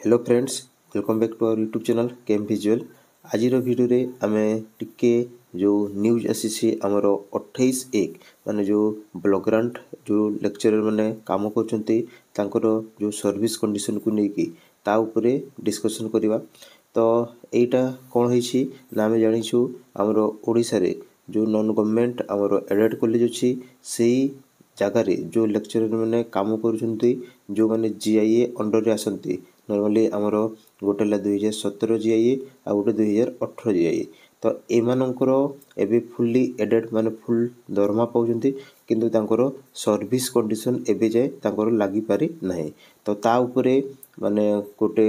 Hello friends, welcome back to our YouTube channel केम विजुअल। आज वीडियो रे आमे टिके जो न्यूज आसी आमर 28/1 माने जो ब्लॉक ग्रांट जो लेक्चरर माने काम करचंती तांकर जो सर्विस कंडीशन को लेकी ता ऊपर डिस्कशन करवा। तो एटा कौन होइछि ना आमे जानिछु आमर ओडिसा रे जो नॉन गवर्नमेंट आमर एडेड कॉलेज अछि सेही जगह रे जो लेक्चरर माने काम करूछंती जो माने जीआईए अंडर रे आसंती। नॉर्मली आमर गोटे 2017 जीआईए आ गोटे 2018 जीआईए। तो एमानंकर एबे फुल्ली एडेड माने फुल दरमा पाउछंती किंतु तांकर सर्विस कंडीशन एबे जाय तांकर लागि पारि नाही। तो ता ऊपरे माने गोटे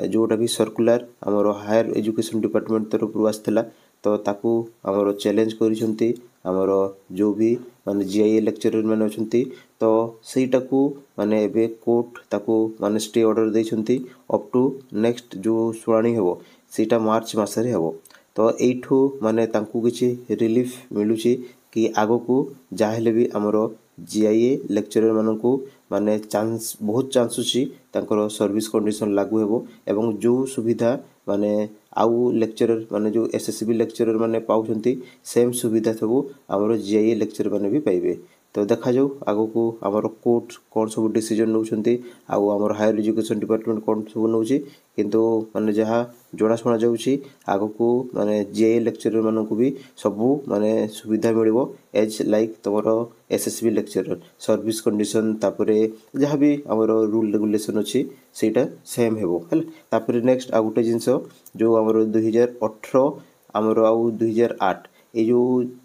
जोटा भी सर्कुलर आमर हायर एजुकेशन डिपार्टमेंट तरफ रु आस्थिला। तो ताकू आमर चैलेंज करिसंती आमर जो भी माने जीआईए लेक्चरर माने अछंती। तो सेटा को माने एबे कोर्ट ताकू माने स्टे ऑर्डर दैछंती अप टू नेक्स्ट जो सुनानी हेबो सेटा मार्च मासरे हेबो। तो एठू माने तांकू किछि रिलीफ मिलुची कि आगो को जाहेले भी आमर जीआईए लेक्चरर मानकू माने चांस बहुत चांस अछि तांकर सर्विस कंडीशन लागू हेबो एवं जो सुविधा माने आउ लेक्चरर माने जो एसएसबी लेक्चरर माने पाउछंती सेम सुविधा सबू आमर जीआईए लेक्चरर माने भी पाइबे। तो देखा जाऊ आगो को आमर कोर्ट कौन सब डिसीजन नउछंती आउ आमर हायर एजुकेशन डिपार्टमेंट कौन सब नउछि किंतु माने जहा जोड़ा सुना जाउछि आगो को माने जीआईए लेक्चरर मानकू भी सबू माने सुविधा मिलिबो एज लाइक तमरो एसएसबी लेक्चरर सर्विस कंडीशन तापरे जहा भी आमर रूल रेगुलेशन अछि सेटा सेम हेबो हल। तापरे नेक्स्ट आ गुटे जिंस जो आमर 2018 आमर आउ 2008 ए जो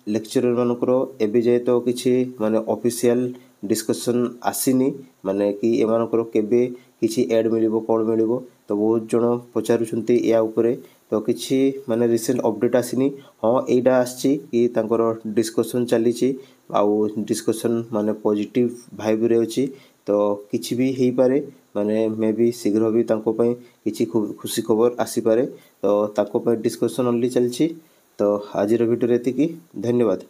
लेक्चरर मानकर एबे जाय तो किछि माने ऑफिशियल डिस्कशन आसीनी माने कि एमानकर केबे किछि ऐड मिलिबो कोन मिलिबो। तो बहुत जण पचारुछंती या ऊपरे तो किछि माने रिसेंट अपडेट आसीनी हां एडा आछि कि तांकर डिस्कशन चलीछि आउ डिस्कशन माने पॉजिटिव वाइब रे अछि। तो किछि भी हेई पारे माने मे बी शीघ्र भी तांको पय किछि खुशी खबर आसी पारे। तो ताको पय डिस्कशन ओनली चलछि। तो आज वीडियो रेति की धन्यवाद।